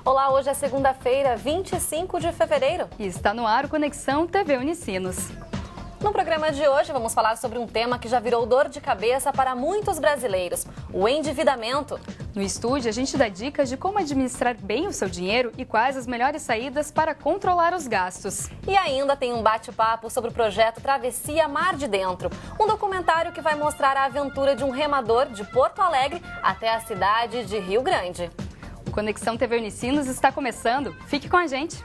Olá, hoje é segunda-feira, 25 de fevereiro. E está no ar o Conexão TV Unicinos. No programa de hoje vamos falar sobre um tema que já virou dor de cabeça para muitos brasileiros, o endividamento. No estúdio, a gente dá dicas de como administrar bem o seu dinheiro e quais as melhores saídas para controlar os gastos. E ainda tem um bate-papo sobre o projeto Travessia Mar de Dentro, um documentário que vai mostrar a aventura de um remador de Porto Alegre até a cidade de Rio Grande. O Conexão TV Unicinos está começando. Fique com a gente!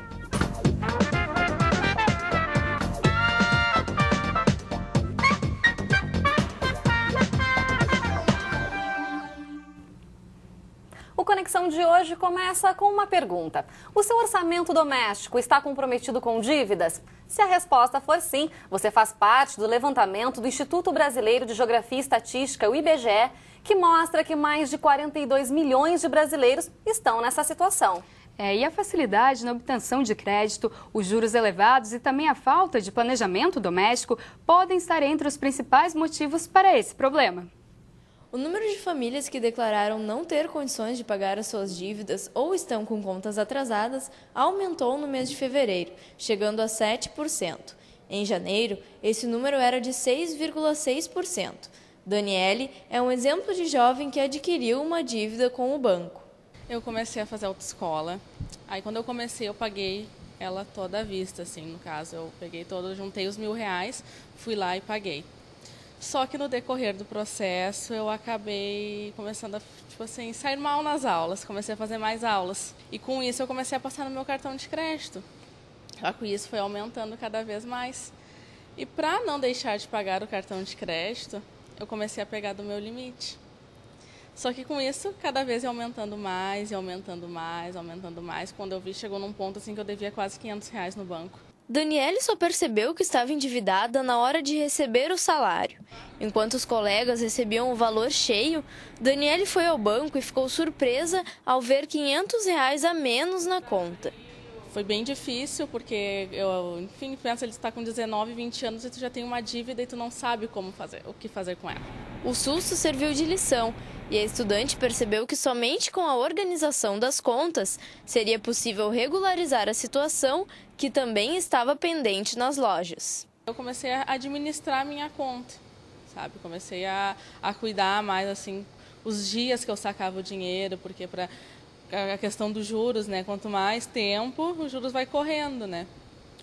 O Conexão de hoje começa com uma pergunta. O seu orçamento doméstico está comprometido com dívidas? Se a resposta for sim, você faz parte do levantamento do Instituto Brasileiro de Geografia e Estatística, o IBGE, que mostra que mais de 42 milhões de brasileiros estão nessa situação. E a facilidade na obtenção de crédito, os juros elevados e também a falta de planejamento doméstico podem estar entre os principais motivos para esse problema. O número de famílias que declararam não ter condições de pagar as suas dívidas ou estão com contas atrasadas aumentou no mês de fevereiro, chegando a 7%. Em janeiro, esse número era de 6,6%. Daniele é um exemplo de jovem que adquiriu uma dívida com o banco. Eu comecei a fazer autoescola. Aí quando eu comecei, eu paguei ela toda à vista, assim, no caso. Eu peguei todo, juntei os R$1.000, fui lá e paguei. Só que no decorrer do processo, eu acabei começando a, sair mal nas aulas. Comecei a fazer mais aulas. E com isso, eu comecei a passar no meu cartão de crédito. Só que isso foi aumentando cada vez mais. E para não deixar de pagar o cartão de crédito, eu comecei a pegar do meu limite. Só que com isso, cada vez ia aumentando mais, e aumentando mais, aumentando mais. Quando eu vi, chegou num ponto assim que eu devia quase R$500 no banco. Daniele só percebeu que estava endividada na hora de receber o salário. Enquanto os colegas recebiam o valor cheio, Daniele foi ao banco e ficou surpresa ao ver R$500 a menos na conta. Foi bem difícil, porque enfim, pensa, ele está com 19, 20 anos e tu já tem uma dívida e tu não sabe o que fazer com ela. O susto serviu de lição e a estudante percebeu que somente com a organização das contas seria possível regularizar a situação que também estava pendente nas lojas. Eu comecei a administrar a minha conta, sabe? Comecei a cuidar mais, assim, os dias que eu sacava o dinheiro, porque para a questão dos juros, né? Quanto mais tempo, os juros vai correndo, né?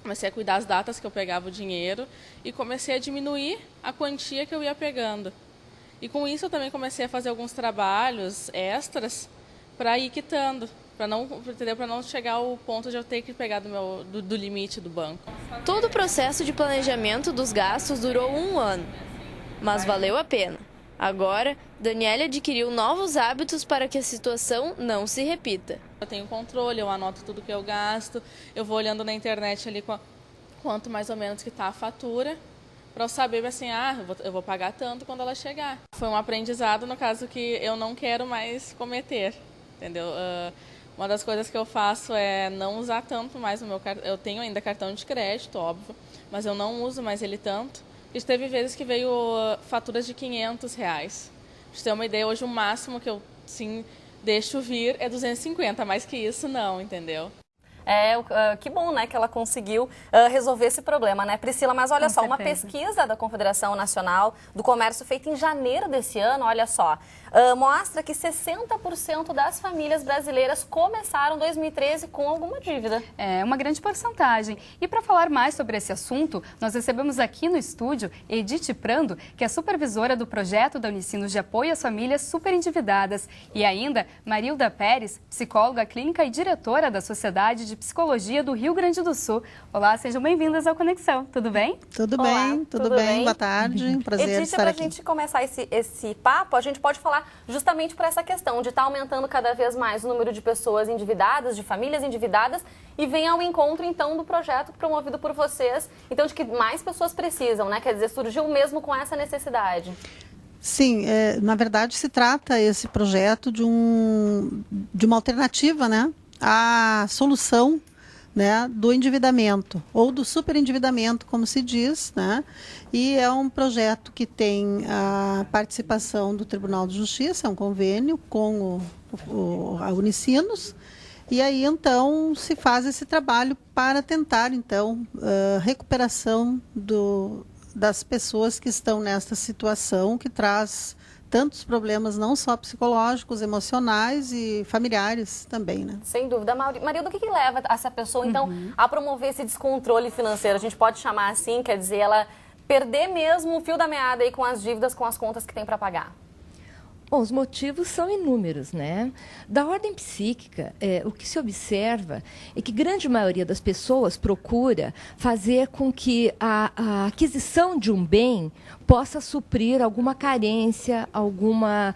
Comecei a cuidar das datas que eu pegava o dinheiro e comecei a diminuir a quantia que eu ia pegando. E com isso eu também comecei a fazer alguns trabalhos extras para ir quitando, para não chegar ao ponto de eu ter que pegar do limite do banco. Todo o processo de planejamento dos gastos durou 1 ano, mas valeu a pena. Agora, Daniele adquiriu novos hábitos para que a situação não se repita. Eu tenho controle, eu anoto tudo que eu gasto, eu vou olhando na internet ali quanto mais ou menos que está a fatura, para eu saber assim, eu vou pagar tanto quando ela chegar. Foi um aprendizado, no caso, que eu não quero mais cometer, entendeu? Uma das coisas que eu faço é não usar tanto mais o meu cartão. Eu tenho ainda cartão de crédito, óbvio, mas eu não uso mais ele tanto. E teve vezes que veio faturas de R$500. Pra você ter uma ideia, hoje o máximo que eu, sim, deixo vir é 250, mais que isso não, entendeu? Que bom, né, que ela conseguiu resolver esse problema, né, Priscila? Mas olha só, uma pesquisa da Confederação Nacional do Comércio feita em janeiro desse ano, olha só, mostra que 60% das famílias brasileiras começaram 2013 com alguma dívida. É uma grande porcentagem. E para falar mais sobre esse assunto, nós recebemos aqui no estúdio Edith Prando, que é supervisora do projeto da Unicinos de apoio às famílias superendividadas, e ainda Marilda Pérez, psicóloga clínica e diretora da Sociedade de Psicologia do Rio Grande do Sul. Olá, sejam bem-vindas ao Conexão. Tudo bem? Tudo bem, tudo bem. Boa tarde, prazer Edith, estar aqui. Para a gente começar esse papo, a gente pode falar justamente por essa questão de estar aumentando cada vez mais o número de pessoas endividadas, de famílias endividadas, e vem ao encontro, então, do projeto promovido por vocês, então, de que mais pessoas precisam, né? Quer dizer, surgiu mesmo com essa necessidade. Sim, na verdade se trata esse projeto de uma alternativa, né, à solução, né, do endividamento ou do superendividamento, como se diz, né? E é um projeto que tem a participação do Tribunal de Justiça, é um convênio com a Unicinos, E aí, então, se faz esse trabalho para tentar, então, recuperação das pessoas que estão nesta situação, que traz tantos problemas, não só psicológicos, emocionais e familiares também, né? Sem dúvida. Marilda, o que leva essa pessoa, então, a promover esse descontrole financeiro? A gente pode chamar assim, quer dizer, ela perder mesmo o fio da meada aí com as dívidas, com as contas que tem para pagar? Bom, os motivos são inúmeros, né? Da ordem psíquica, o que se observa é que grande maioria das pessoas procura fazer com que a aquisição de um bem possa suprir alguma carência, alguma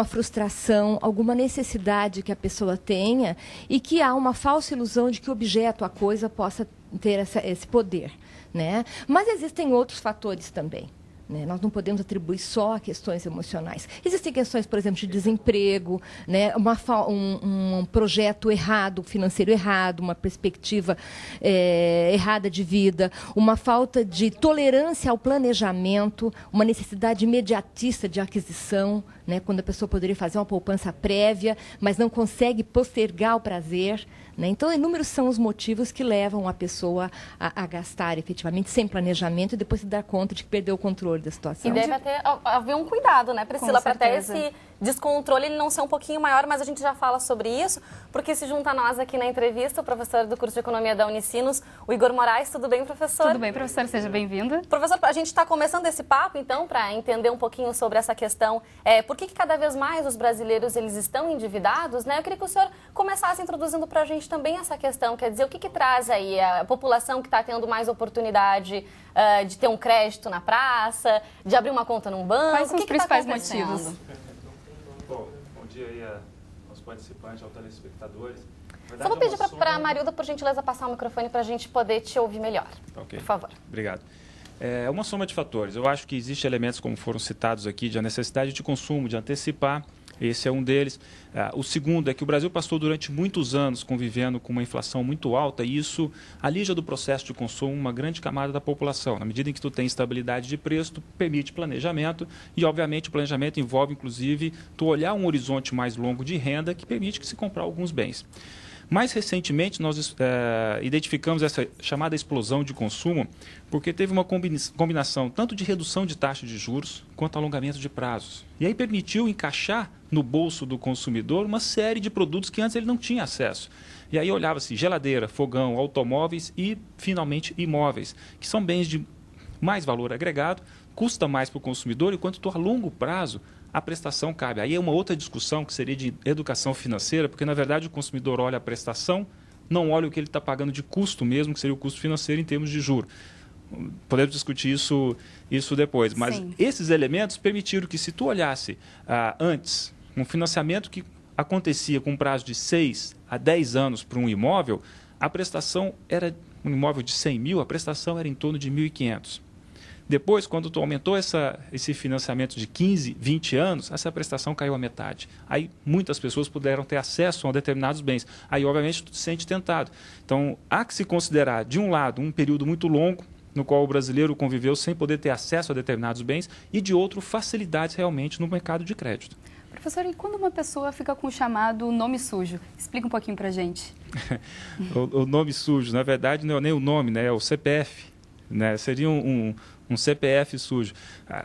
frustração, alguma necessidade que a pessoa tenha e que há uma falsa ilusão de que o objeto, a coisa, possa ter esse poder, né? Mas existem outros fatores também. Nós não podemos atribuir só a questões emocionais. Existem questões, por exemplo, de desemprego, né? Um projeto errado, financeiro errado, uma perspectiva errada de vida, uma falta de tolerância ao planejamento, uma necessidade imediatista de aquisição, né? Quando a pessoa poderia fazer uma poupança prévia, mas não consegue postergar o prazer. Então, inúmeros são os motivos que levam a pessoa a gastar efetivamente sem planejamento e depois se dar conta de que perdeu o controle da situação. E deve haver um cuidado, né, Priscila, para até esse descontrole ele não ser um pouquinho maior, mas a gente já fala sobre isso, porque se junta a nós aqui na entrevista o professor do curso de Economia da Unicinos, o Igor Moraes. Tudo bem, professor? Tudo bem, professor, seja bem-vinda. Professor, a gente está começando esse papo, então, para entender um pouquinho sobre essa questão, por que cada vez mais os brasileiros eles estão endividados, né? Eu queria que o senhor começasse introduzindo para a gente também essa questão, quer dizer, o que traz aí a população que está tendo mais oportunidade de ter um crédito na praça, de abrir uma conta num banco? Quais são os principais motivos? Bom dia aí aos participantes, aos telespectadores. Só vou pedir para a Marilda, por gentileza, passar o microfone para a gente poder te ouvir melhor. Ok. Por favor. Obrigado. É uma soma de fatores. Eu acho que existem elementos, como foram citados aqui, de a necessidade de consumo, de antecipar. Esse é um deles. O segundo é que o Brasil passou durante muitos anos convivendo com uma inflação muito alta e isso alija do processo de consumo uma grande camada da população. Na medida em que tu tem estabilidade de preço, tu permite planejamento e, obviamente, o planejamento envolve, inclusive, tu olhar um horizonte mais longo de renda que permite que se comprar alguns bens. Mais recentemente, nós identificamos essa chamada explosão de consumo porque teve uma combinação tanto de redução de taxa de juros quanto alongamento de prazos. E aí permitiu encaixar no bolso do consumidor uma série de produtos que antes ele não tinha acesso. E aí olhava-se geladeira, fogão, automóveis e, finalmente, imóveis, que são bens de mais valor agregado, custa mais para o consumidor, enquanto tu a longo prazo a prestação cabe. Aí é uma outra discussão que seria de educação financeira, porque, na verdade, o consumidor olha a prestação, não olha o que ele está pagando de custo mesmo, que seria o custo financeiro em termos de juros. Podemos discutir isso depois, mas Sim. Esses elementos permitiram que, se tu olhasse antes um financiamento que acontecia com um prazo de 6 a 10 anos para um imóvel, a prestação era, um imóvel de 100 mil, a prestação era em torno de 1.500. Depois, quando tu aumentou esse financiamento de 15, 20 anos, essa prestação caiu à metade. Aí muitas pessoas puderam ter acesso a determinados bens. Aí, obviamente, tu te sente tentado. Então, há que se considerar, de um lado, um período muito longo, no qual o brasileiro conviveu sem poder ter acesso a determinados bens, e, de outro, facilidades realmente no mercado de crédito. Professor, e quando uma pessoa fica com o chamado nome sujo? Explica um pouquinho para a gente. O nome sujo, na verdade, não é nem o nome, né? É o CPF. Né? Seria um CPF sujo.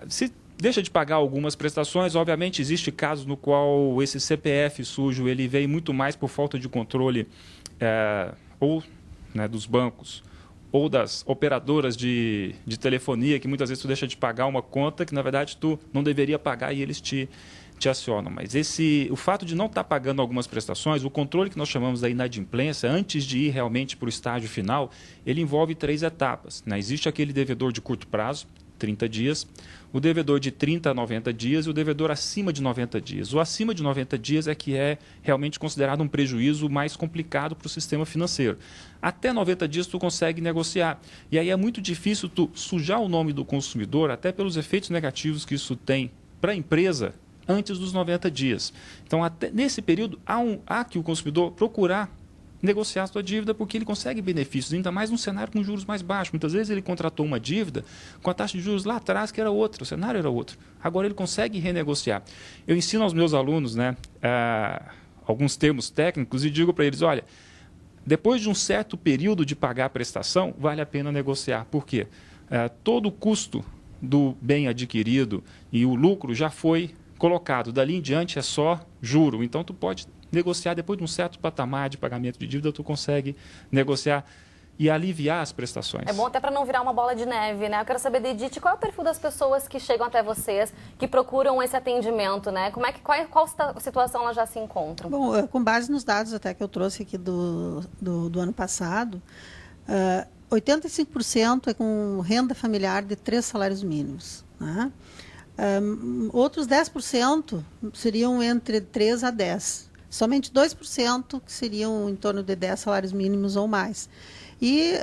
Se deixa de pagar algumas prestações, obviamente existe casos no qual esse CPF sujo ele vem muito mais por falta de controle ou dos bancos ou das operadoras de telefonia, que muitas vezes tu deixa de pagar uma conta que na verdade tu não deveria pagar e eles te acionam. Mas o fato de não estar pagando algumas prestações, o controle que nós chamamos da inadimplência, antes de ir realmente para o estágio final, ele envolve 3 etapas. Né? Existe aquele devedor de curto prazo, 30 dias, o devedor de 30 a 90 dias e o devedor acima de 90 dias. O acima de 90 dias é que é realmente considerado um prejuízo mais complicado para o sistema financeiro. Até 90 dias tu consegue negociar. E aí é muito difícil tu sujar o nome do consumidor, até pelos efeitos negativos que isso tem para a empresa, antes dos 90 dias. Então, até nesse período, há que o consumidor procurar negociar a sua dívida porque ele consegue benefícios, ainda mais num cenário com juros mais baixos. Muitas vezes ele contratou uma dívida com a taxa de juros lá atrás que era outra, o cenário era outro. Agora ele consegue renegociar. Eu ensino aos meus alunos, alguns termos técnicos e digo para eles, olha, depois de um certo período de pagar a prestação, vale a pena negociar. Por quê? Todo o custo do bem adquirido e o lucro já foi colocado. Dali em diante é só juro. Então, tu pode negociar depois de um certo patamar de pagamento de dívida, tu consegue negociar e aliviar as prestações. É bom até para não virar uma bola de neve, né? Eu quero saber, Edith, qual é o perfil das pessoas que chegam até vocês, que procuram esse atendimento, né? Qual situação elas já se encontram? Bom, com base nos dados até que eu trouxe aqui do ano passado, 85% é com renda familiar de 3 salários mínimos, né? Outros 10% seriam entre 3 a 10. Somente 2% que seriam em torno de 10 salários mínimos ou mais. E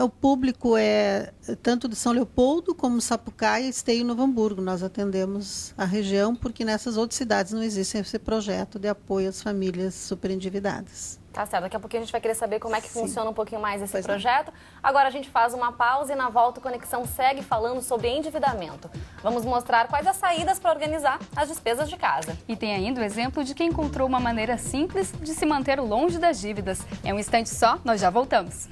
o público é tanto de São Leopoldo como Sapucaia, Esteio e Novo Hamburgo. Nós atendemos a região porque nessas outras cidades não existe esse projeto de apoio às famílias superendividadas. Tá certo, daqui a pouquinho a gente vai querer saber como é que funciona um pouquinho mais esse Pois projeto. Agora a gente faz uma pausa e na volta o Conexão segue falando sobre endividamento. Vamos mostrar quais as saídas para organizar as despesas de casa. E tem ainda o exemplo de quem encontrou uma maneira simples de se manter longe das dívidas. É um instante só, nós já voltamos.